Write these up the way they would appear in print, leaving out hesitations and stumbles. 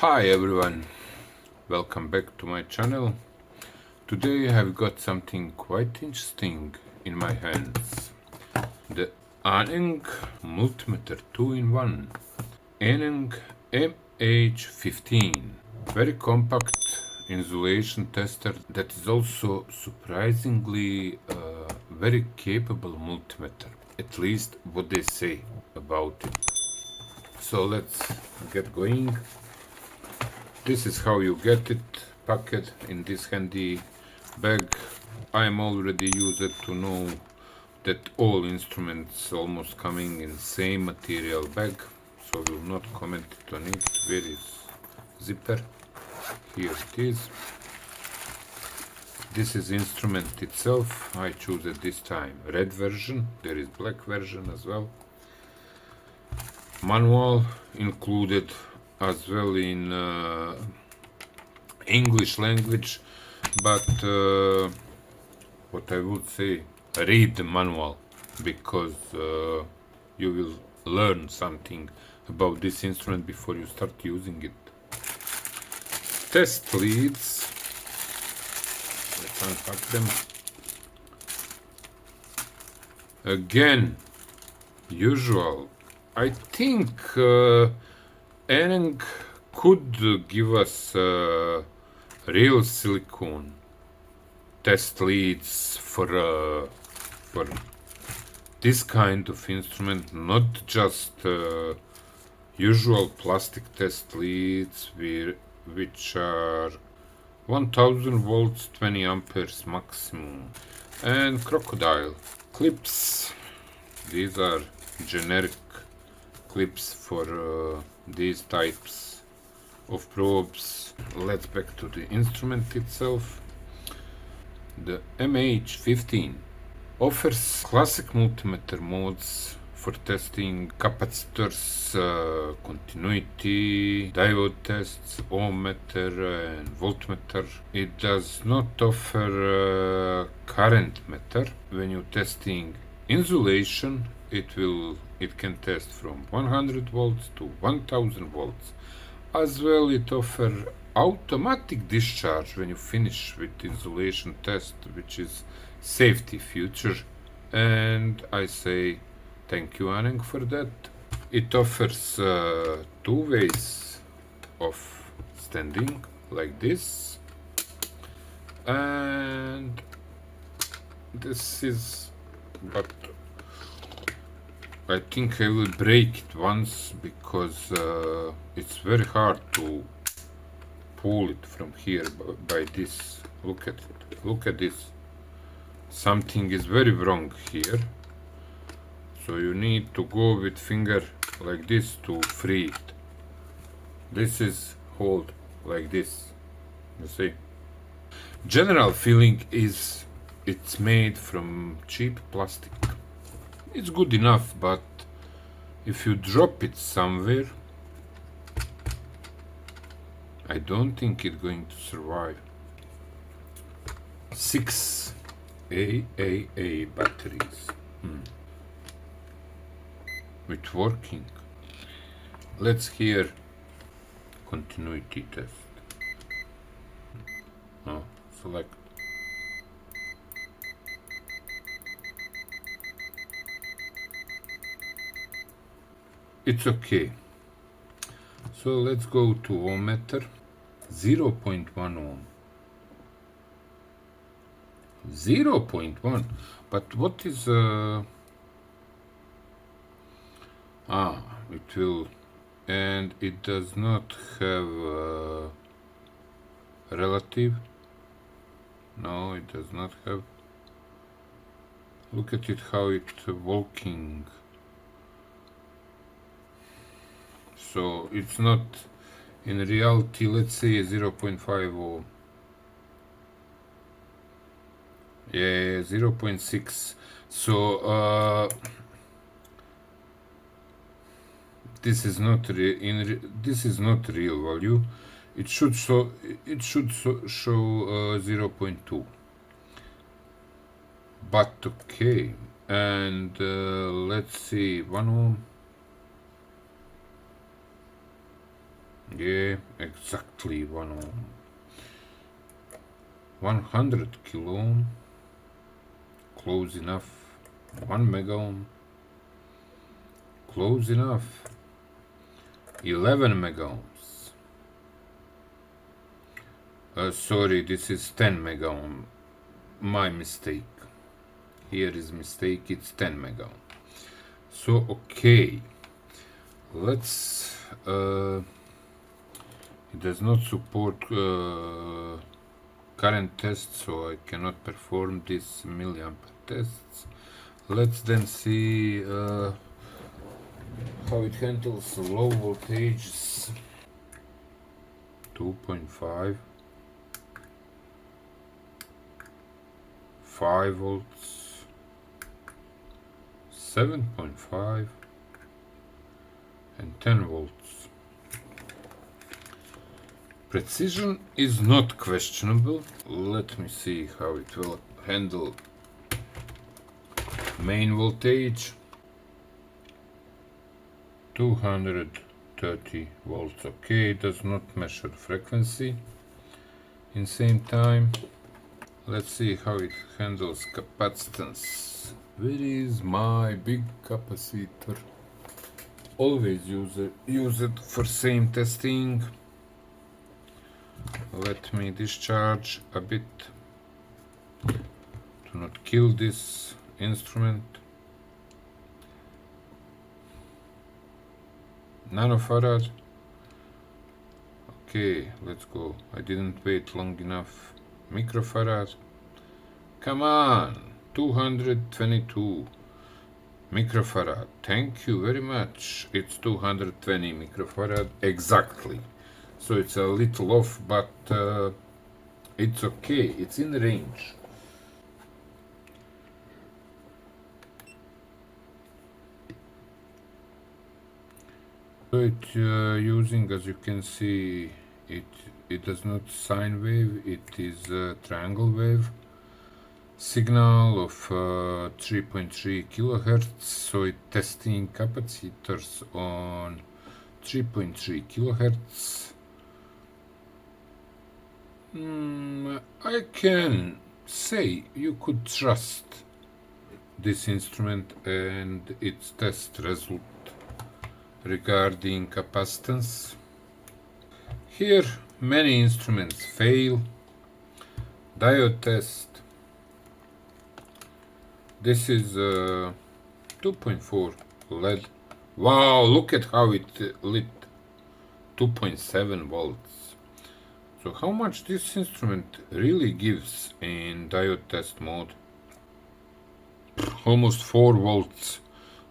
Hi everyone, welcome back to my channel. Today I've got something quite interesting in my hands. The ANENG Multimeter 2-in-1 ANENG MH15. Very compact insulation tester that is also surprisingly very capable multimeter. At least what they say about it. So let's get going. This is how you get it packed in this handy bag. I am already used to know that all instruments almost coming in same material bag, so will not comment it on it. Where is zipper? Here it is. This is instrument itself. I choose at this time red version. There is black version as well. Manual included as well in English language, but what I would say, read the manual, because you will learn something about this instrument before you start using it. Test leads, let's unpack them. Again, usual. I think ANENG could give us real silicone test leads for this kind of instrument, not just usual plastic test leads which are 1000 volts, 20 amperes maximum, and crocodile clips. These are generic clips for these types of probes. Let's back to the instrument itself. The MH15 offers classic multimeter modes for testing capacitors, continuity, diode tests, ohmmeter and voltmeter. It does not offer current meter. When you're testing insulation, it can test from 100 volts to 1000 volts. As well, it offers automatic discharge when you finish with insulation test, which is safety feature, and I say thank you ANENG for that. It offers two ways of standing, like this, and this is, but I think I will break it once, because it's very hard to pull it from here by this. Look at it. Look at this. Something is very wrong here. So you need to go with finger like this to free it. This is hold like this. You see? General feeling is it's made from cheap plastic. It's good enough, but if you drop it somewhere, I don't think it's going to survive. 6 AAA batteries with working. Let's hear continuity test. Select. It's okay. So let's go to ohmmeter. 0.1 ohm. 0.1. But what is it will, and it does not have relative. No, it does not have. Look at it, how it's walking. So it's not in reality. Let's say 0.5 ohm. Yeah, 0.6. So this is not this is not real value. It should show 0.2. But okay, and let's see, 1 ohm. Yeah, exactly 1 ohm. 100 kilo ohm. Close enough. 1 mega ohm. Close enough. 11 mega ohms. Sorry, this is 10 mega ohm. My mistake. Here is mistake, it's 10 mega ohm. So, okay. Let's... it does not support current tests, so I cannot perform these milliamp tests. Let's then see how it handles low voltages. 2.5, 5 volts, 7.5 and 10 volts. Precision is not questionable. Let me see how it will handle main voltage. 230 volts. Okay, it does not measure frequency in same time. Let's see how it handles capacitance. Where is my big capacitor? Always use it for same testing. Let me discharge a bit to not kill this instrument. Nanofarad. Okay, let's go. I didn't wait long enough. Microfarad. Come on, 222 microfarad. Thank you very much. It's 220 microfarad exactly. So it's a little off, but it's okay. It's in range. So it's using, as you can see, it does not sine wave. It is a triangle wave signal of 3.3 kilohertz. So it's testing capacitors on 3.3 kilohertz. I can say you could trust this instrument and its test result regarding capacitance. Here many instruments fail. Diode test. This is 2.4 LED. Wow, look at how it lit. 2.7 volts. So how much this instrument really gives in diode test mode? Almost 4 volts.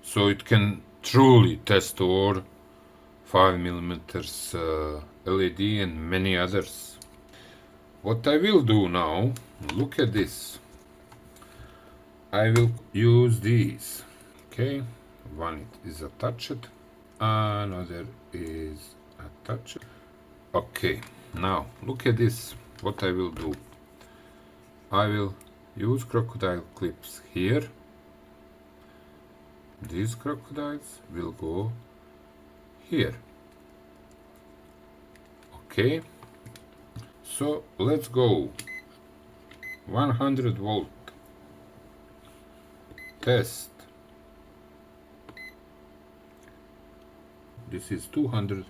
So it can truly test over 5mm LED and many others. What I will do now, look at this. I will use these. Okay, one is attached, another is attached. Okay, now look at this. What I will do, I will use crocodile clips here. These crocodiles will go here. Okay, so let's go. 100 volt test. This is 200.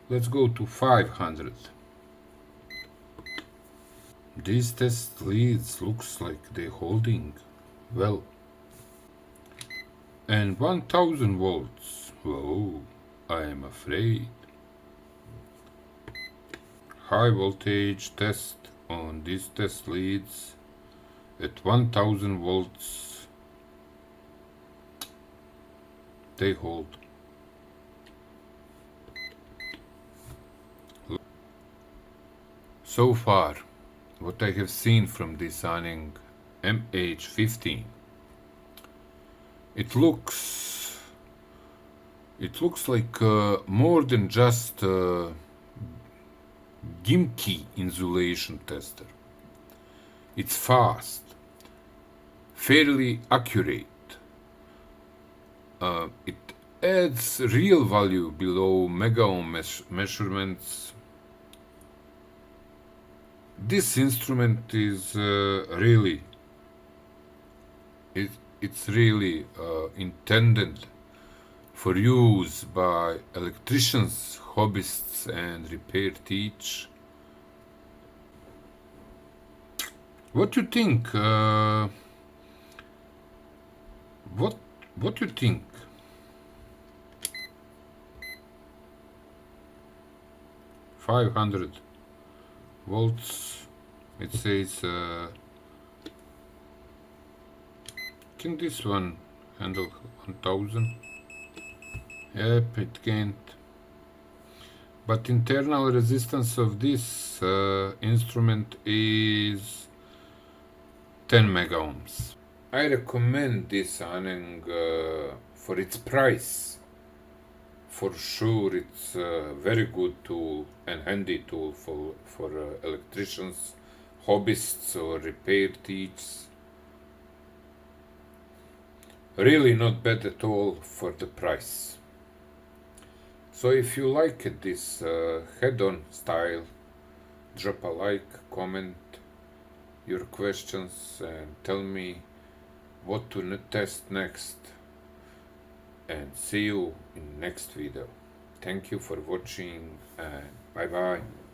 Let's go to 500. These test leads looks like they're holding well. And 1000 volts. Whoa, I am afraid. High voltage test on these test leads at 1000 volts. They hold. So far, what I have seen from this ANENG MH15, it looks like more than just a gimmicky insulation tester. It's fast, fairly accurate. It adds real value below megaohm measurements. This instrument is it's really intended for use by electricians, hobbyists, and repair teach. What you think? What you think? $500 volts. It says. Can this one handle 1000? Yep, it can't. But internal resistance of this instrument is 10 megohms. I recommend this ANENG for its price. For sure, it's a very good tool and handy tool for electricians, hobbyists, or repair teachers. Really not bad at all for the price. So if you like this head-on style, drop a like, comment your questions, and tell me what to test next. And see you in next video. Thank you for watching, and bye bye.